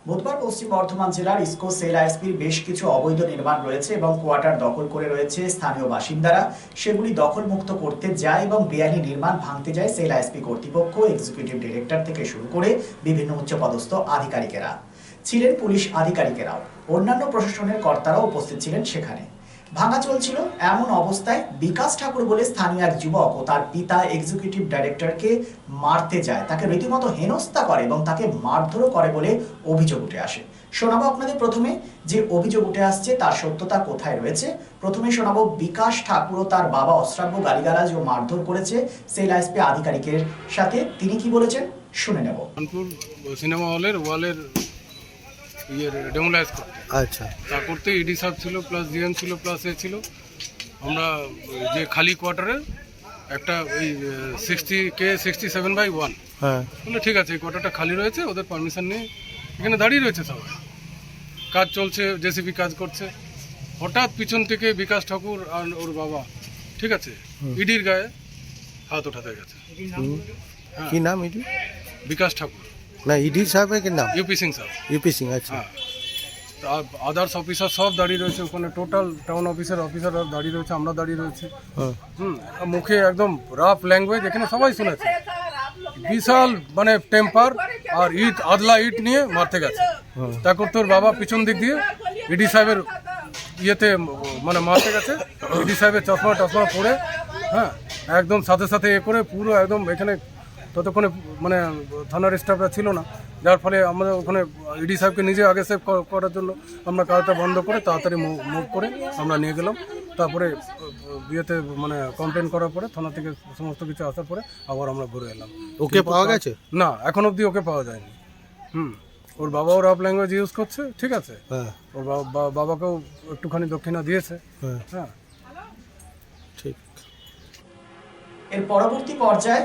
বুধবার পশ্চিম বর্ধমান জেলার ইসকো সেল আইএসপির বেশ কিছু অবৈধ নির্মাণ রয়েছে এবং কোয়ার্টার দখল করে রয়েছে স্থানীয় বাসিন্দারা। সেগুলি দখলমুক্ত করতে যায় এবং বেআইনি নির্মাণ ভাঙতে যায় সেল আইএসপি কর্তৃপক্ষ, এক্সিকিউটিভ ডিরেক্টর থেকে শুরু করে বিভিন্ন উচ্চপদস্থ আধিকারিকেরা ছিলেন। পুলিশ আধিকারিকেরাও, অন্যান্য প্রশাসনের কর্তারাও উপস্থিত ছিলেন সেখানে। ভাঙা চলছিল এমন অবস্থায় বিকাশ ঠাকুর বলে স্থানীয় এক যুবক ও তার পিতা এক্সিকিউটিভ ডাইরেক্টরকে মারতে যায়, তাকে রীতিমতো হেনস্থা করে এবং তাকে মারধরও করে বলে অভিযোগ উঠে আসে। শোনাবো আপনাদের প্রথমে যে অভিযোগ উঠে আসছে তার সত্যতা কোথায় রয়েছে। প্রথমে শোনাবো বিকাশ ঠাকুর ও তার বাবা অশ্রাব্য গালিগালাজ ও মারধর করেছে সেল আইএসপি আধিকারিকের সাথে, তিনি কি বলেছেন শুনে নেব। সিনেমা হলের ওয়ালের ডেমোলাইজ করতে, আচ্ছা, তা করতে ইডি সাহেব ছিল, প্লাস জিএন ছিল, প্লাস এ ছিল। আমরা যে খালি কোয়ার্টারে একটা ওই 67/1, হ্যাঁ, বলে ঠিক আছে এই কোয়ার্টারটা খালি রয়েছে, ওদের পারমিশন নিয়ে এখানে দাঁড়িয়ে রয়েছে সবাই, কাজ চলছে, জেসিবি কাজ করছে। হঠাৎ পিছন থেকে বিকাশ ঠাকুর আর ওর বাবা, ঠিক আছে, ইডির গায়ে হাত উঠাতে গেছে। কি নাম ইডি? বিকাশ ঠাকুর না, ইডি সাহেবের কি নাম? ইউপি সিং সাহেব। ইউপি সিং, আচ্ছা। হ্যাঁ, আদার্স অফিসার সব দাঁড়িয়ে রয়েছে ওখানে, টোটাল টাউন অফিসাররা দাঁড়িয়ে রয়েছে, আমরা দাঁড়িয়ে রয়েছি। মুখে একদম রাফ ল্যাঙ্গুয়েজ, এখানে সবাই শুনেছে। বিশাল মানে টেম্পার, আর আদলা ইট নিয়ে মারতে গেছে। তারপর তোর বাবা পিছন দিক দিয়ে ইডি সাহেবের ইয়েতে মানে মারতে গেছে। ইডি সাহেবের চশমা টশমা পরে, হ্যাঁ, একদম সাথে সাথে এ করে পুরো একদম এখানে ততক্ষণে মানে থানার স্টাফরা ছিল না, যার ফলে আমরা ওখানে ইডি সাহেবকে নিজে আগে সেভ করার জন্য আমরা কাজটা বন্ধ করে তাড়াতাড়ি মুভ করে আমরা নিয়ে গেলাম। তারপরে বিয়েতে মানে কমপ্লেন করার পরে থানা থেকে সমস্ত কিছু আসার পরে আবার আমরা ঘুরে এলাম। ওকে পাওয়া গেছে? না, এখন অবধি ওকে পাওয়া যায়নি। ওর বাবাও রাফ ল্যাঙ্গুয়েজ ইউজ করছে, ঠিক আছে, হ্যাঁ, ওর বাবাকেও একটুখানি দক্ষিণা দিয়েছে। হ্যাঁ, ঠিক। এর পরবর্তী পর্যায়ে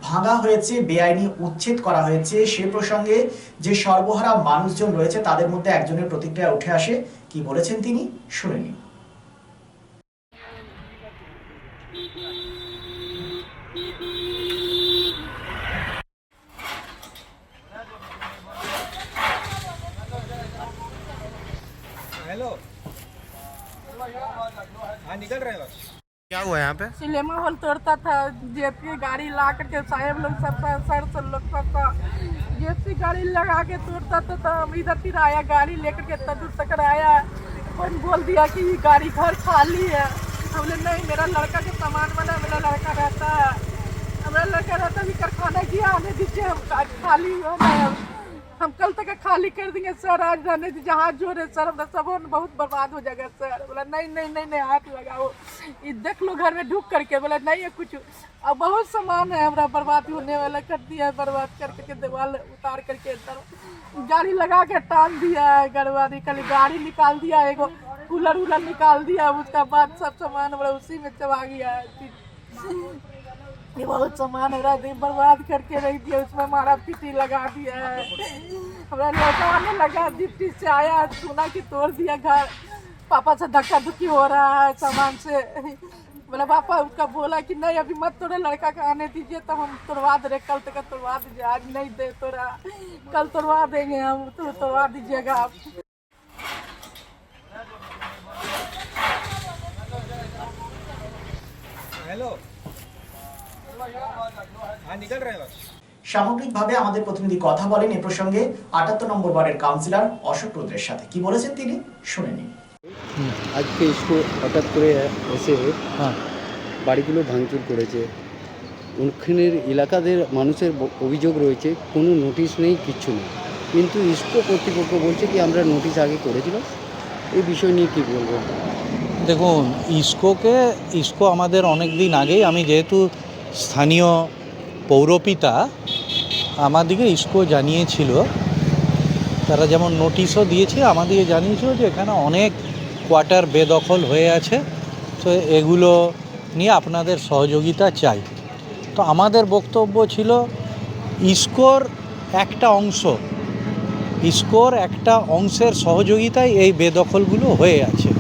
ভাঙা হয়েছে, বেআইনি উচ্ছেদ করা হয়েছে। সে প্রসঙ্গে যে সর্বহারা মানুষজন রয়েছে তাদের মধ্যে একজনের প্রতিক্রিয়া উঠে আসে, কি বলেছেন তিনি শুনে নিন। हेलो, हाँ निकल रहे हैं बस। क्या हुआ यहाँ पे? सिनेमा हॉल तोड़ता था, जेपी गाड़ी ला करके साहेब लोग सबका सर से लोग सबका जेपी गाड़ी लगा के तोड़ता था। तो हम इधर फिर आया गाड़ी लेकर के तब तक आया, कोई बोल दिया कि गाड़ी घर खाली है। हमने नहीं, मेरा लड़का के सामान वाला मेरा लड़का रहता है, हमारा लड़का रहता है कारखाना किया, आने दीजिए, हम खाली होना है, हम कल तक खाली कर देंगे सर, आज रहने दीजिए, हाथ जोड़े सर, हमारा सामान बहुत बर्बाद हो जाएगा सर। बोला नहीं नहीं नहीं नहीं, हाथ लगाओ, ये देख लो घर में ढुक करके। बोला नहीं है कुछ, अब बहुत सामान है हमारा बर्बाद होने वाला, कर दिया है बर्बाद करके, दीवार उतार करके गाड़ी लगा के टांग दिया है, गड़बड़ी खाली गाड़ी निकाल दिया, एगो कूलर उलर निकाल दिया, उसका बाद सब सामान हमारा उसी में चबा गया है। ये बहुत सामान है बर्बाद करके रख दिया, उसमें मारा पीटी लगा दिया है। हमारा लड़का आने लगा, डिप्टी से आया, सुना कि तोड़ दिया घर, पापा से धक्का धुक्की हो रहा है सामान से। बोला पापा, उसका बोला कि नहीं अभी मत तोड़े, लड़का का आने दीजिए तब हम तोड़वा दे रहे, कल तक तोड़वा दीजिए, आज नहीं दे तोड़ा, कल तोड़वा देंगे हम, तो तोड़वा दीजिएगा आप। हेलो, हाँ निकल रहे हैं बस। সামগ্রিকভাবে আমাদের প্রতিনিধি কথা বলেন এ প্রসঙ্গে ৭৮ নম্বর ওয়ার্ডের কাউন্সিলর অশোক রুদ্রের সাথে, কি বলেছেন তিনি শুনে নিন। আজকে ইসকো হঠাৎ করে এসে বাড়িগুলো ভাঙচুর করেছে। ওখানের এলাকাদের মানুষের অভিযোগ রয়েছে কোনো নোটিশ নেই, কিচ্ছু নেই, কিন্তু ইসকো কর্তৃপক্ষ বলছে কি আমরা নোটিশ আগে করেছিলাম। এই বিষয় নিয়ে কী বলবো? দেখুন, ইসকো আমাদের অনেক দিন আগেই, আমি যেহেতু স্থানীয় পৌরপিতা, আমাদেরকে ইসকো জানিয়েছিল, তারা যেমন নোটিশও দিয়েছে, আমাদেরকে জানিয়েছিল যে এখানে অনেক কোয়ার্টার বেদখল হয়ে আছে, তো এগুলো নিয়ে আপনাদের সহযোগিতা চাই। তো আমাদের বক্তব্য ছিল ইসকোর একটা অংশের সহযোগিতায় এই বেদখলগুলো হয়ে আছে,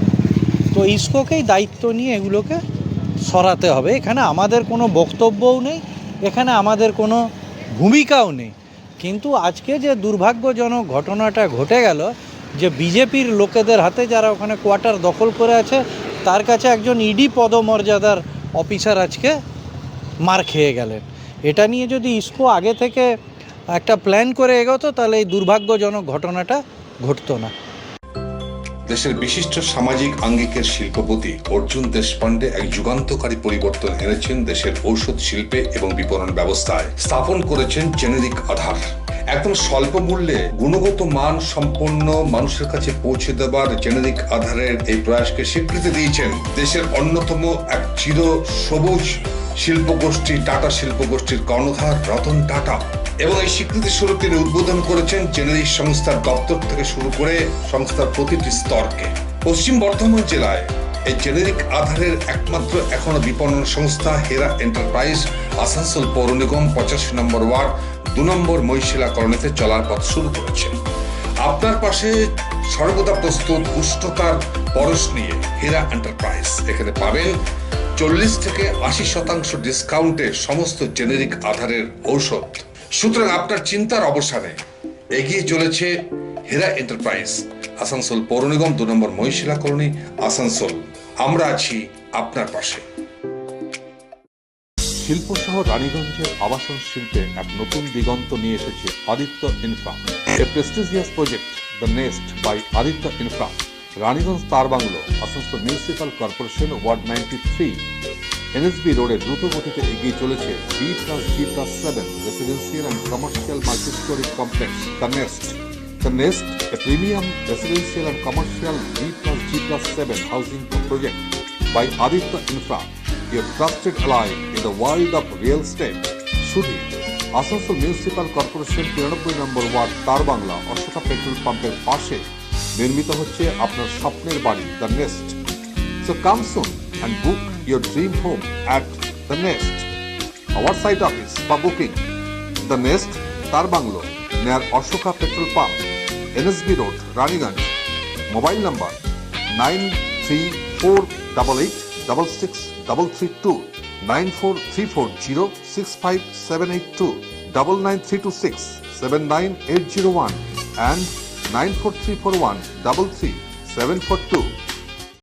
তো ইসকোকেই দায়িত্ব নিয়ে এগুলোকে সরাতে হবে। এখানে আমাদের কোনো বক্তব্যও নেই, এখানে আমাদের কোনো ভূমিকাও নেই। কিন্তু আজকে যে দুর্ভাগ্যজনক ঘটনাটা ঘটে গেল, যে বিজেপির লোকেদের হাতে যারা ওখানে কোয়ার্টার দখল করে আছে, তার কাছে একজন ইডি পদমর্যাদার অফিসার আজকে মার খেয়ে গেলেন। এটা নিয়ে যদি ইসকো আগে থেকে একটা প্ল্যান করে এগোতো, তাহলে এই দুর্ভাগ্যজনক ঘটনাটা ঘটতো না। দেশের বিশিষ্ট সামাজিক আঙ্গিকের শিল্পপতি অর্জুন দেশপান্ডে এক যুগান্তকারী পরিবর্তন এনেছেন দেশের ঔষধ শিল্পে এবং বিপণন ব্যবস্থায়। স্থাপন করেছেন জেনেরিক আধার। একদম স্বল্প মূল্যে গুণগত মান সম্পন্ন মানুষের কাছে পৌঁছে দেবার জেনেরিক আধারের এই প্রয়াসকে স্বীকৃতি দিয়েছেন দেশের অন্যতম এক চির সবুজ শিল্পগোষ্ঠী টাটা শিল্পগোষ্ঠীর কর্ণধার রতন টাটা। এবং এই স্বীকৃতি স্বরূপ তিনি উদ্বোধন করেছেন জেনেরিক সংস্থার দপ্তর থেকে শুরু করে সংস্থার প্রতিটি স্তরকে। পশ্চিম বর্ধমান জেলায় এই জেনেরিক আধারের একমাত্র এখনো বিপণন সংস্থা হেরা এন্টারপ্রাইজ আসানসোল পৌর নিগম 85 নম্বর ওয়ার্ড 2 নম্বর মহিশিলা কলোনিতে চলার পথ শুরু করেছে। আপনার পাশে সর্বদা প্রস্তুত উষ্ণতার পরশ নিয়ে হেরা এন্টারপ্রাইজ। এখানে পাবেন 40 থেকে 80% ডিসকাউন্টে সমস্ত জেনেরিক আধারের ঔষধ। সুতরাং আপনার চিন্তার অবসানে এগিয়ে চলেছে হেরা এন্টারপ্রাইজ, আসানসোল পৌর নিগম 2 নম্বর মহিশিলা কলোনি, আসানসোল। আমরা আছি আপনার পাশে। শিল্পসহ রানীগঞ্জের আবাসন শিল্পে এক নতুন দিগন্ত নিয়ে এসেছে Aditya infra. A prestigious project the Nest by Aditya infra, Raniganj তার bungalow, Asansol municipal corporation, ward 93, NSB রোডে দ্রুত গতিতে এগিয়ে চলেছে B+G+7 residential and commercial multi storey complex the Nest. The Nest, a premium residential and commercial B+G+7 housing project by Aditya Infra, your trusted ally in the world of real estate. শুধু Asansol municipal corporation 93 নম্বর word তার Bangla Ashoka petrol পাম্পের পাশে নির্মিত হচ্ছে আপনার স্বপ্নের বাড়ি the nest. So come soon and book your dream home at the Nest. Our site office for booking the Nest, তার bungalow, near Ashoka Petrol Pump, NSB Road, Raniganj. Mobile number 9348866332, 9434065782, 99326 79801 and 94341 33742.